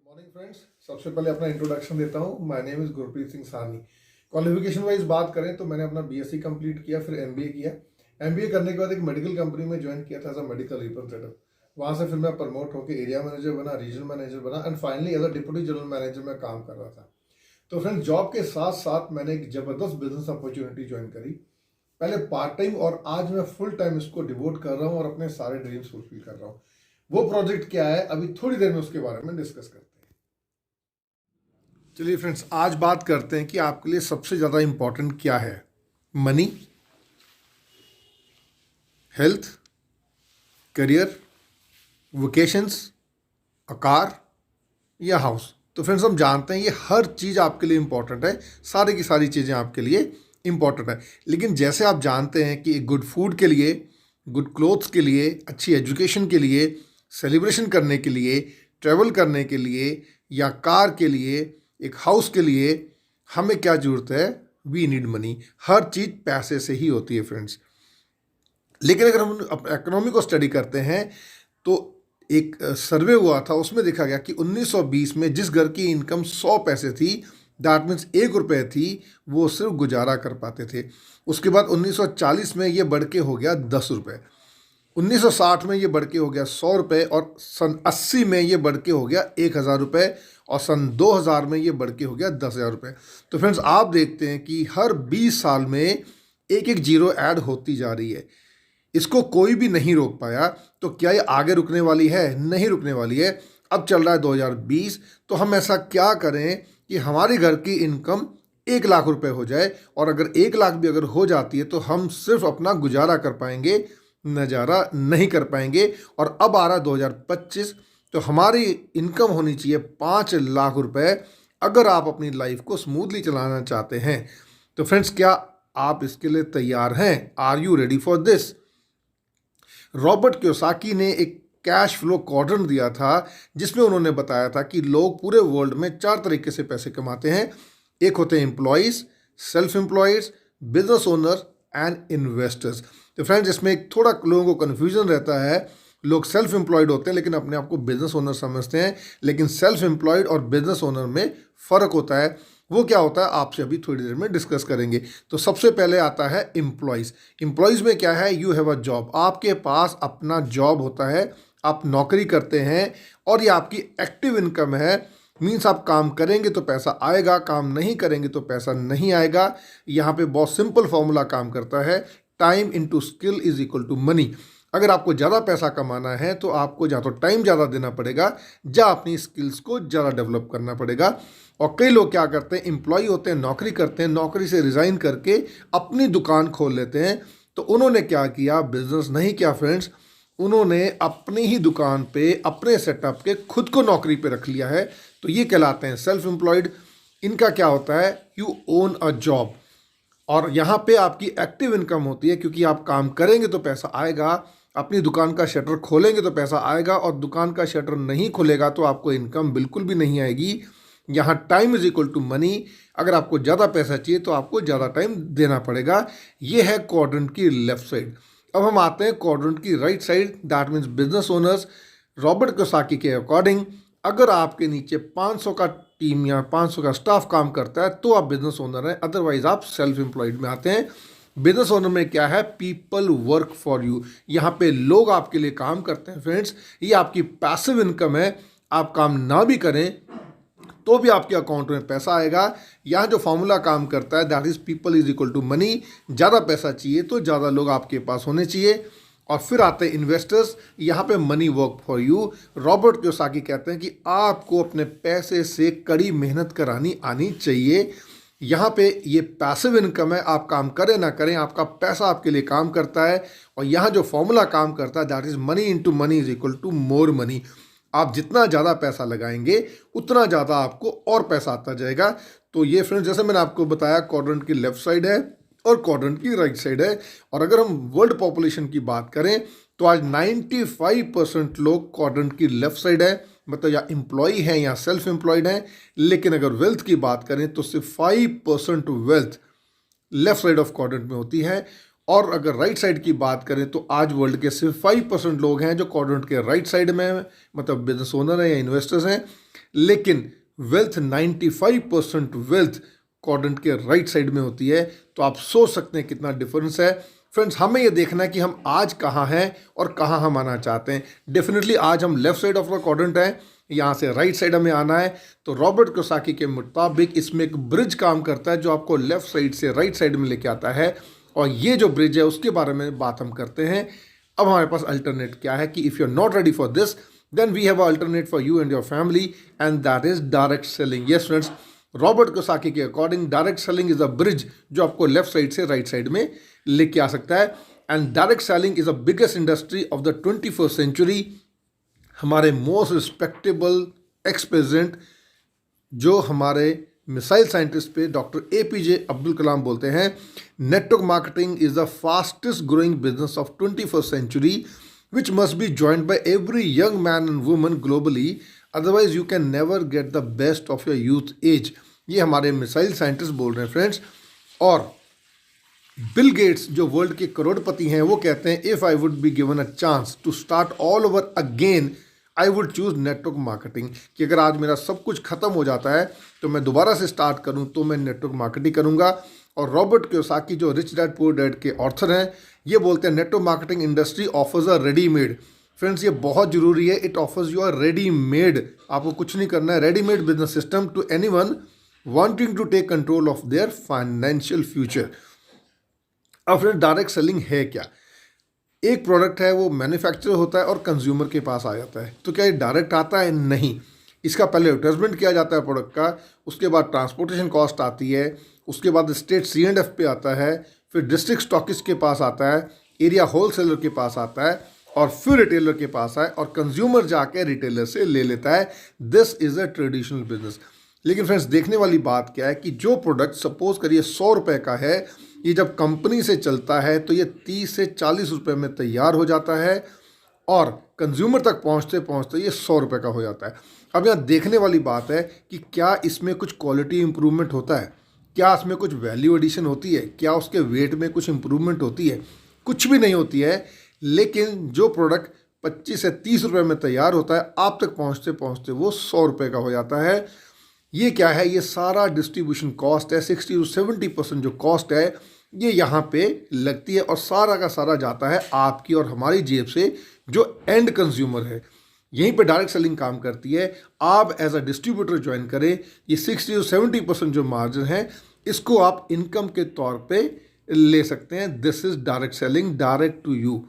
Morning friends. सबसे पहले अपना इंट्रोडक्शन देता हूँ। My name is Gurpreet Singh Sahni. Qualification wise बात करें तो मैंने अपना बीएससी कंप्लीट किया, फिर एमबीए किया। एमबीए करने के बाद एक मेडिकल कंपनी में ज्वाइन किया था एज अ मेडिकल रिप्रेजेंटेटिव। वहाँ से फिर मैं प्रमोट होकर एरिया मैनेजर बना, रीजनल मैनेजर बना and finally as a deputy general manager में काम कर रहा था। तो फ्रेंड्स, जॉब के साथ साथ मैंने एक ज़बरदस्त बिजनेस अपॉर्चुनिटी ज्वाइन करी। पहले पार्ट टाइम और आज मैं फुल टाइम इसको डिवोट कर रहा हूँ और अपने सारे ड्रीम्स फुलफिल कर रहा हूँ। वो प्रोजेक्ट क्या है, अभी थोड़ी देर में उसके बारे में डिस्कस करते हैं। चलिए फ्रेंड्स, आज बात करते हैं कि आपके लिए सबसे ज़्यादा इम्पोर्टेंट क्या है। Money, health, career, vacations, a car या हाउस। तो फ्रेंड्स, हम जानते हैं ये हर चीज़ आपके लिए इम्पॉर्टेंट है, सारी की सारी चीज़ें आपके लिए इम्पॉर्टेंट है। लेकिन जैसे आप जानते हैं कि गुड फूड के लिए, गुड क्लोथ्स के लिए, अच्छी एजुकेशन के लिए, सेलिब्रेशन करने के लिए, ट्रैवल करने के लिए या कार के लिए, एक हाउस के लिए हमें क्या ज़रूरत है? We need money. हर चीज़ पैसे से ही होती है फ्रेंड्स। लेकिन अगर हम इकोनॉमी को स्टडी करते हैं तो एक सर्वे हुआ था, उसमें देखा गया कि 1920 में जिस घर की इनकम 100 पैसे थी, दैट मीन्स 1 रुपये थी, वो सिर्फ गुजारा कर पाते थे। उसके बाद 1940 में ये बढ़ के हो गया 10 रुपये, 1960 में ये बढ़ के हो गया 100 रुपये और सन 80 में ये बढ़ के हो गया 1000 रुपये और सन 2000 में ये बढ़ के हो गया 10,000 रुपये। तो फ्रेंड्स, आप देखते हैं कि हर 20 साल में एक एक जीरो ऐड होती जा रही है। इसको कोई भी नहीं रोक पाया। तो क्या ये आगे रुकने वाली है? नहीं रुकने वाली है। अब चल रहा है 2020, तो हम ऐसा क्या करें कि हमारे घर की इनकम 1 लाख रुपए हो जाए, और अगर 1 लाख भी अगर हो जाती है तो हम सिर्फ अपना गुजारा कर पाएंगे, नज़ारा नहीं कर पाएंगे। और अब आ रहा 2025, तो हमारी इनकम होनी चाहिए 5 लाख रुपए अगर आप अपनी लाइफ को स्मूथली चलाना चाहते हैं। तो फ्रेंड्स, क्या आप इसके लिए तैयार हैं? Are you ready for this? Robert Kiyosaki ने एक कैश फ्लो क्वाड्रेंट दिया था, जिसमें उन्होंने बताया था कि लोग पूरे वर्ल्ड में 4 तरीके से पैसे कमाते हैं। एक होते हैं employees, self employeds, business owner and investors. तो फ्रेंड्स, इसमें एक थोड़ा लोगों को कन्फ्यूजन रहता है। लोग सेल्फ एम्प्लॉयड होते हैं लेकिन अपने आप को बिजनेस ओनर समझते हैं, लेकिन सेल्फ एम्प्लॉयड और बिजनेस ओनर में फ़र्क होता है। वो क्या होता है आपसे अभी थोड़ी देर में डिस्कस करेंगे। तो सबसे पहले आता है एम्प्लॉयज़। एम्प्लॉयज़ में क्या है? यू हैव अ जॉब, आपके पास अपना जॉब होता है, आप नौकरी करते हैं और ये आपकी एक्टिव इनकम है। मीन्स आप काम करेंगे तो पैसा आएगा, काम नहीं करेंगे तो पैसा नहीं आएगा। यहाँ पे बहुत सिंपल फॉर्मूला काम करता है, time into skill is equal to money. अगर आपको ज़्यादा पैसा कमाना है तो आपको या तो टाइम ज़्यादा देना पड़ेगा या अपनी स्किल्स को ज़्यादा डेवलप करना पड़ेगा। और कई लोग क्या करते हैं, एम्प्लॉय होते हैं, नौकरी करते हैं, नौकरी से रिज़ाइन करके अपनी दुकान खोल लेते हैं। तो उन्होंने क्या किया? बिजनेस नहीं किया फ्रेंड्स, उन्होंने अपनी ही दुकान पे अपने सेटअप के खुद को नौकरी पे रख लिया है। तो ये कहलाते हैं सेल्फ एम्प्लॉयड। इनका क्या होता है? यू ओन अ जॉब, और यहाँ पे आपकी एक्टिव इनकम होती है, क्योंकि आप काम करेंगे तो पैसा आएगा। अपनी दुकान का शटर खोलेंगे तो पैसा आएगा, और दुकान का शटर नहीं खुलेगा तो आपको इनकम बिल्कुल भी नहीं आएगी। यहाँ time is equal to money. अगर आपको ज़्यादा पैसा चाहिए तो आपको ज़्यादा टाइम देना पड़ेगा। ये है क्वाड्रेंट की लेफ्ट साइड। अब हम आते हैं क्वाड्रेंट की right side, that means business owners. Robert Kiyosaki के अकॉर्डिंग अगर आपके नीचे 500 का टीम या 500 का स्टाफ काम करता है तो आप बिजनेस ओनर हैं, अदरवाइज आप सेल्फ एम्प्लॉयड में आते हैं। बिजनेस ओनर में क्या है? People work for you. यहाँ पे लोग आपके लिए काम करते हैं फ्रेंड्स। ये आपकी पैसिव इनकम है। आप काम ना भी करें तो भी आपके अकाउंट में पैसा आएगा। यहाँ जो फॉर्मूला काम करता है, that is people is equal to money. ज़्यादा पैसा चाहिए तो ज़्यादा लोग आपके पास होने चाहिए। और फिर आते हैं इन्वेस्टर्स। यहाँ पे money work for you. Robert Kiyosaki कहते हैं कि आपको अपने पैसे से कड़ी मेहनत करानी आनी चाहिए। यहाँ पे ये पैसिव इनकम है, आप काम करें ना करें आपका पैसा आपके लिए काम करता है। और यहाँ जो फॉर्मूला काम करता है, that is money into money is equal to more money. आप जितना ज़्यादा पैसा लगाएंगे उतना ज़्यादा आपको और पैसा आता जाएगा। तो ये फ्रेंड्स, जैसे मैंने आपको बताया, क्वाड्रेंट की लेफ्ट साइड है और क्वाड्रेंट की राइट साइड है। और अगर हम वर्ल्ड पॉपुलेशन की बात करें तो आज 95% लोग क्वाड्रेंट की लेफ्ट साइड है, मतलब या एम्प्लॉय हैं या सेल्फ एम्प्लॉयड हैं। लेकिन अगर वेल्थ की बात करें तो सिर्फ 5% wealth left side of quadrant में होती है। और अगर राइट साइड की बात करें तो आज वर्ल्ड के सिर्फ 5% लोग हैं जो क्वाड्रेंट के राइट साइड में हैं, मतलब बिजनेस ओनर हैं या इन्वेस्टर्स हैं। लेकिन वेल्थ 95% वेल्थ क्वाड्रेंट के राइट साइड में होती है। तो आप सोच सकते हैं कितना डिफरेंस है। फ्रेंड्स, हमें ये देखना है कि हम आज कहाँ हैं और कहाँ हम आना चाहते हैं। डेफिनेटली आज हम left side of the quadrant हैं, यहाँ से राइट साइड हमें आना है। तो रॉबर्ट कियोसाकी के मुताबिक इसमें एक ब्रिज काम करता है जो आपको लेफ्ट साइड से राइट साइड में लेके आता है, और ये जो ब्रिज है उसके बारे में बात हम करते हैं। अब हमारे पास अल्टरनेट क्या है कि if you are not ready for this, then we have alternate for you and your family, and that is direct selling. Yes friends, Robert Kiyosaki के according direct selling is a bridge जो आपको left side से right side में लेके आ सकता है। And direct selling is a biggest industry of the 21st century. हमारे मोस्ट रिस्पेक्टेबल एक्स प्रेसिडेंट जो हमारे मिसाइल साइंटिस्ट पे डॉक्टर APJ अब्दुल कलाम बोलते हैं, network marketing is the fastest growing business of 21st century which must be joined by every young man and woman globally, otherwise you can never get the best of your youth age. ये हमारे missile scientist बोल रहे हैं friends. और Bill Gates जो world के करोड़पति हैं वो कहते हैं, if I would be given a chance to start all over again I would choose network marketing, कि अगर आज मेरा सब कुछ खत्म हो जाता है तो मैं दोबारा से स्टार्ट करूं तो मैं नेटवर्क मार्केटिंग करूंगा। और रॉबर्ट कियोसाकी जो रिच डैड पुअर डैड के ऑथर हैं, ये बोलते हैं network marketing industry offers a readymade. Friends, ये बहुत जरूरी है, it offers you are readymade, आपको कुछ नहीं करना है, readymade business system to anyone wanting to take control of their financial future. अब फ्रेंड्स, डायरेक्ट सेलिंग है क्या? एक प्रोडक्ट है वो मैन्युफैक्चर होता है और कंज्यूमर के पास आ जाता है। तो क्या ये डायरेक्ट आता है? नहीं, इसका पहले एडवर्टाइजमेंट किया जाता है प्रोडक्ट का, उसके बाद ट्रांसपोर्टेशन कॉस्ट आती है, उसके बाद स्टेट C&F पे आता है, फिर डिस्ट्रिक्ट स्टॉकिस्ट के पास आता है, एरिया होलसेलर के पास आता है, और फिर रिटेलर के पास आए और कंज्यूमर जाके रिटेलर से ले लेता है। This is a traditional business. लेकिन फ्रेंड्स, देखने वाली बात क्या है कि जो प्रोडक्ट सपोज करिए 100 रुपये का है, ये जब कंपनी से चलता है तो ये 30 से 40 रुपये में तैयार हो जाता है और कंज्यूमर तक पहुंचते पहुंचते ये 100 रुपये का हो जाता है। अब यहाँ देखने वाली बात है कि क्या इसमें कुछ क्वालिटी इंप्रूवमेंट होता है, क्या इसमें कुछ वैल्यू एडिशन होती है, क्या उसके वेट में कुछ इंप्रूवमेंट होती है? कुछ भी नहीं होती है। लेकिन जो प्रोडक्ट 25 से 30 रुपये में तैयार होता है, आप तक पहुँचते पहुँचते वो 100 रुपये का हो जाता है। ये क्या है? ये सारा डिस्ट्रीब्यूशन कॉस्ट है। 60 to 70% जो कॉस्ट है ये यहाँ पे लगती है और सारा का सारा जाता है आपकी और हमारी जेब से, जो एंड कंज्यूमर है। यहीं पे डायरेक्ट सेलिंग काम करती है। आप एज अ डिस्ट्रीब्यूटर ज्वाइन करें, ये 60 to 70% जो मार्जिन है इसको आप इनकम के तौर पे ले सकते हैं। This is direct selling, direct to you.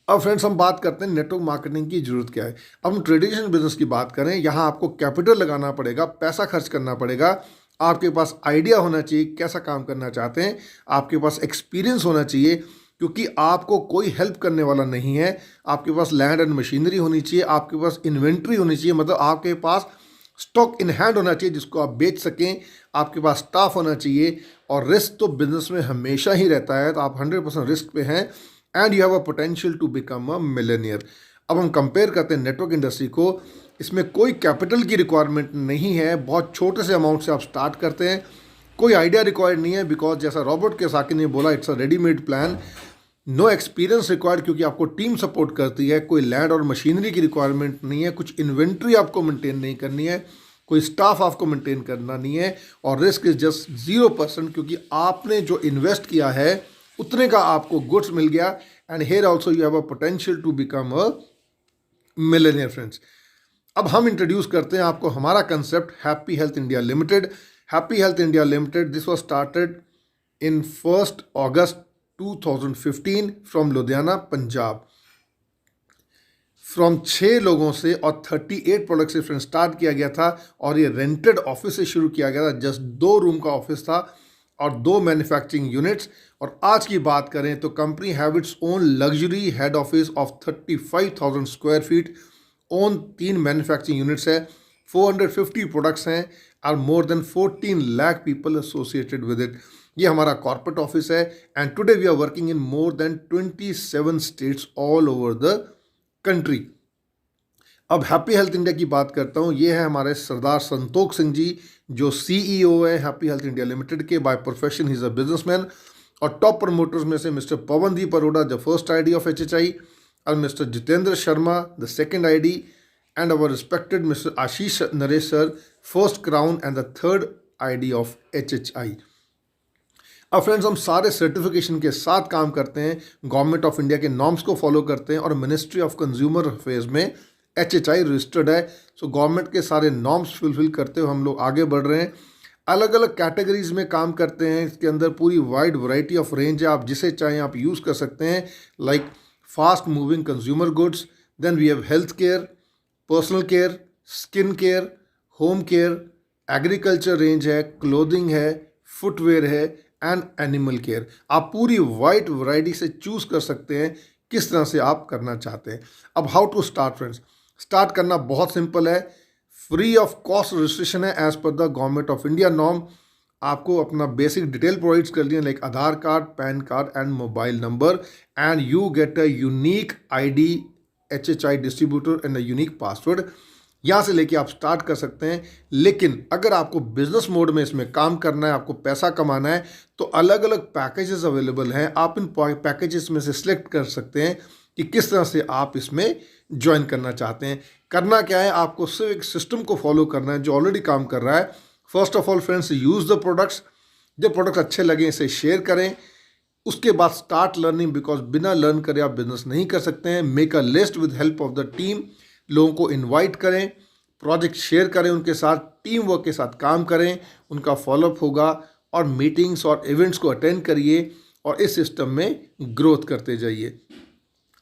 अब फ्रेंड्स, हम बात करते हैं नेटवर्क मार्केटिंग की जरूरत क्या है। अब हम ट्रेडिशनल बिजनेस की बात करें, यहाँ आपको कैपिटल लगाना पड़ेगा, पैसा खर्च करना पड़ेगा, आपके पास आइडिया होना चाहिए कैसा काम करना चाहते हैं, आपके पास एक्सपीरियंस होना चाहिए, क्योंकि आपको कोई हेल्प करने वाला नहीं है। आपके पास लैंड एंड मशीनरी होनी चाहिए, आपके पास इन्वेंट्री होनी चाहिए, मतलब आपके पास स्टॉक इन हैंड होना चाहिए जिसको आप बेच सकें, आपके पास स्टाफ होना चाहिए। और रिस्क तो बिजनेस में हमेशा ही रहता है, तो आप 100% रिस्क पे हैं, and you have a potential to become a millionaire. अब हम कंपेयर करते हैं नेटवर्क इंडस्ट्री को, इसमें कोई कैपिटल की रिक्वायरमेंट नहीं है, बहुत छोटे से अमाउंट से आप स्टार्ट करते हैं, कोई आइडिया रिक्वायर्ड नहीं है, बिकॉज जैसा रॉबर्ट कियोसाकी ने बोला, it's a readymade plan. No experience required, क्योंकि आपको टीम सपोर्ट करती है, कोई लैंड और मशीनरी की रिक्वायरमेंट नहीं है, कुछ इन्वेंट्री आपको मेंटेन नहीं करनी है, कोई स्टाफ आपको मेंटेन करना नहीं है, और रिस्क इज जस्ट 0%, क्योंकि आपने जो इन्वेस्ट किया है उतने का आपको गुड्स मिल गया। And here also you have a potential to become a millionaire. Friends, अब हम इंट्रोड्यूस करते हैं आपको हमारा concept Happy Health India Limited. Happy Health India Limited, this was started in 1 August 2015 from Ludhiana, Punjab. From 6 लोगों से और 38 प्रोडक्ट से फ्रेंड स्टार्ट किया गया था, और ये रेंटेड ऑफिस से शुरू किया गया था। जस्ट 2 रूम का ऑफिस था और 2 मैन्युफैक्चरिंग यूनिट्स। और आज की बात करें तो company have its own luxury head office of 35,000 square feet, own 3 manufacturing units है, 450 प्रोडक्ट्स हैं, और more than 14 lakh people associated with it. ये हमारा कॉर्पोरेट ऑफिस है, and today we are working in more than 27 states all over the country. अब Happy Health India की बात करता हूँ। ये है हमारे सरदार संतोख सिंह जी, जो CEO है हैप्पी हेल्थ इंडिया लिमिटेड के। By profession he is a businessman. और टॉप प्रमोटर्स में से mister Pawandeep Arora, the first ID of HHI, और mister Jitendra Sharma, the second ID, and our respected Mr. Ashish Naresh sir, first crown and the third ID of HHI. अब friends हम सारे certification के साथ काम करते हैं, गवर्नमेंट ऑफ इंडिया के नॉर्म्स को फॉलो करते हैं और मिनिस्ट्री ऑफ कंज्यूमर अफेयर्स में HHI रजिस्टर्ड है. सो गवर्नमेंट के सारे नॉर्म्स फुलफिल करते हुए हम लोग आगे बढ़ रहे हैं. अलग अलग कैटेगरीज में काम करते हैं. इसके अंदर पूरी वाइड वैरायटी ऑफ रेंज है, आप जिसे चाहें आप यूज़ कर सकते हैं. Like fast moving consumer goods, then we have health care, personal care, skin care, home care, agriculture range है, क्लोथिंग है, फुटवेयर है एंड एनिमल केयर. आप पूरी वाइड वैरायटी से चूज़ कर सकते हैं किस तरह से आप करना चाहते हैं. अब how to start friends. Start करना बहुत सिंपल है, फ्री ऑफ कॉस्ट रजिस्ट्रेशन है as per the government of India norm. आपको अपना बेसिक डिटेल प्रोवाइड्स कर दिए like Aadhaar card, PAN card and mobile number, and you get a unique ID HHI distributor and a unique password. यहाँ से लेके आप start कर सकते हैं. लेकिन अगर आपको बिजनेस मोड में इसमें काम करना है, आपको पैसा कमाना है, तो अलग अलग पैकेजेस अवेलेबल हैं. आप इन पैकेजेस में से सिलेक्ट कर सकते हैं कि किस तरह से आप इसमें ज्वाइन करना चाहते हैं. करना क्या है, आपको सिर्फ एक सिस्टम को फॉलो करना है जो ऑलरेडी काम कर रहा है. First of all friends, use the products. जो प्रोडक्ट्स अच्छे लगे इसे शेयर करें. उसके बाद स्टार्ट लर्निंग, बिकॉज बिना लर्न करे आप बिजनेस नहीं कर सकते हैं. Make a list with help of the team. लोगों को इनवाइट करें, प्रोजेक्ट शेयर करें उनके साथ, टीम वर्क के साथ काम करें, उनका फॉलोअप होगा और मीटिंग्स और इवेंट्स को अटेंड करिए और इस सिस्टम में ग्रोथ करते जाइए.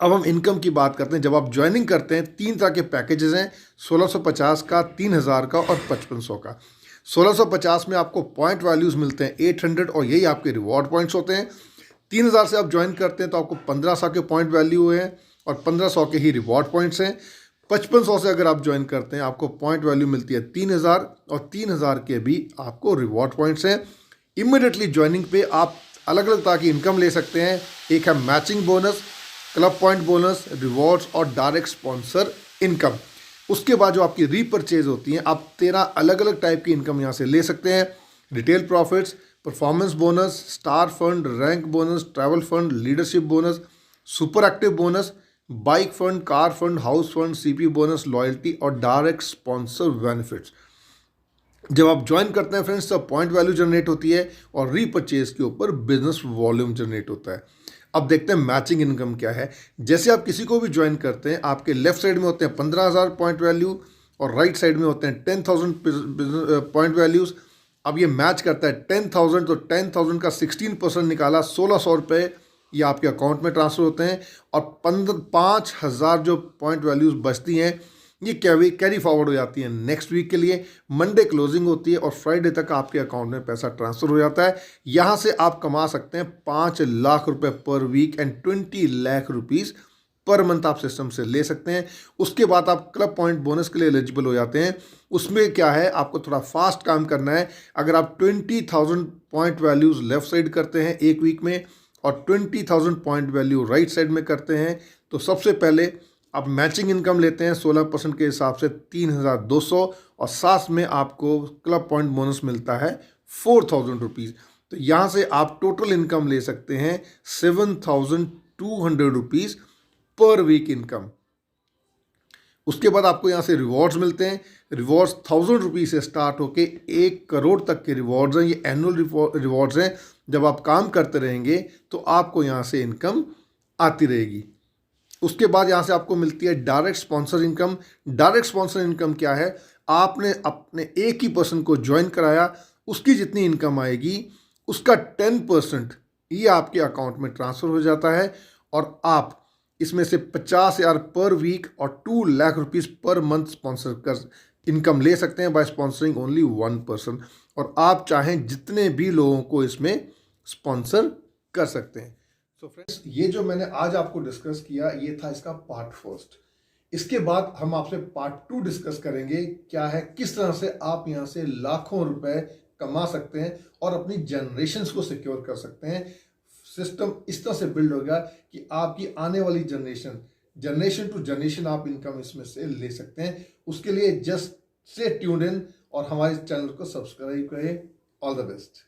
अब हम इनकम की बात करते हैं. जब आप ज्वाइनिंग करते हैं 3 तरह के पैकेजेस हैं, 1650 का, 3000 का और 5500 का. 1650 में आपको पॉइंट वैल्यूज़ मिलते हैं 800 और यही आपके रिवॉर्ड पॉइंट्स होते हैं. 3000 से आप ज्वाइन करते हैं तो आपको 1500 के पॉइंट वैल्यू हैं और 1500 के ही रिवॉर्ड पॉइंट्स हैं. 5500 से अगर आप ज्वाइन करते हैं आपको पॉइंट वैल्यू मिलती है 3000 और 3000 के भी आपको रिवॉर्ड पॉइंट्स हैं. इमीडिएटली ज्वाइनिंग पे आप अलग अलग तरह की इनकम ले सकते हैं. एक है matching bonus, club point bonus, rewards और डायरेक्ट स्पॉन्सर इनकम. उसके बाद जो आपकी रीपरचेज होती हैं, आप 13 अलग अलग टाइप की इनकम यहाँ से ले सकते हैं. Retail profits, performance bonus, star fund, rank bonus, travel fund, leadership bonus, super active bonus, bike fund, car fund, house fund, CP bonus, loyalty और डायरेक्ट स्पॉन्सर बेनिफिट्स. जब आप ज्वाइन करते हैं फ्रेंड्स तो पॉइंट वैल्यू जनरेट होती है और repurchase के ऊपर बिजनेस वॉल्यूम जनरेट होता है. अब देखते हैं मैचिंग इनकम क्या है. जैसे आप किसी को भी ज्वाइन करते हैं, आपके लेफ्ट साइड में होते हैं 15,000 पॉइंट वैल्यू और राइट साइड में होते हैं 10,000 पॉइंट वैल्यूज़. अब ये मैच करता है 10,000, तो 10,000 का 16% निकाला, 1,600 रुपये ये आपके अकाउंट में ट्रांसफ़र होते हैं और 5,000 जो पॉइंट वैल्यूज़ बचती हैं ये कैरी फॉरवर्ड हो जाती है नेक्स्ट वीक के लिए. मंडे क्लोजिंग होती है और फ्राइडे तक आपके अकाउंट में पैसा ट्रांसफ़र हो जाता है. यहाँ से आप कमा सकते हैं 5 लाख रुपए per week and 20 lakh rupees per month आप सिस्टम से ले सकते हैं. उसके बाद आप क्लब पॉइंट बोनस के लिए एलिजिबल हो जाते हैं. उसमें क्या है, आपको थोड़ा फास्ट काम करना है. अगर आप 20,000 पॉइंट वैल्यूज़ लेफ्ट साइड करते हैं एक वीक में और 20,000 पॉइंट वैल्यू राइट साइड में करते हैं तो सबसे पहले आप मैचिंग इनकम लेते हैं 16% के हिसाब से 3,200 और साथ में आपको क्लब पॉइंट बोनस मिलता है 4,000 रुपीज़. तो यहाँ से आप टोटल इनकम ले सकते हैं 7,200 रुपीज़ पर वीक इनकम. उसके बाद आपको यहाँ से रिवॉर्ड्स मिलते हैं. रिवॉर्ड्स 1,000 रुपीज़ से स्टार्ट होके 1 करोड़ तक के रिवॉर्ड्स हैं. ये एनुअल रिवॉर्ड्स हैं. जब आप काम करते रहेंगे तो आपको यहाँ से इनकम आती रहेगी. उसके बाद यहाँ से आपको मिलती है direct sponsor income. Direct sponsor income क्या है, आपने अपने एक ही पर्सन को ज्वाइन कराया, उसकी जितनी इनकम आएगी उसका 10% ये आपके अकाउंट में ट्रांसफ़र हो जाता है और आप इसमें से 50,000 पर वीक और 2 lakh rupees per month sponsor कर इनकम ले सकते हैं बाय स्पॉन्सरिंग ओनली 1 पर्सन. और आप चाहें जितने भी लोगों को इसमें स्पॉन्सर कर सकते हैं. सो फ्रेंड्स, ये जो मैंने आज आपको डिस्कस किया ये था इसका पार्ट फर्स्ट. इसके बाद हम आपसे पार्ट 2 डिस्कस करेंगे. क्या है, किस तरह से आप यहाँ से लाखों रुपए कमा सकते हैं और अपनी जनरेशन्स को सिक्योर कर सकते हैं. सिस्टम इस तरह से बिल्ड होगा कि आपकी आने वाली जनरेशन टू जनरेशन आप इनकम इसमें से ले सकते हैं. उसके लिए जस्ट से ट्यून इन और हमारे चैनल को सब्सक्राइब करें. All the best.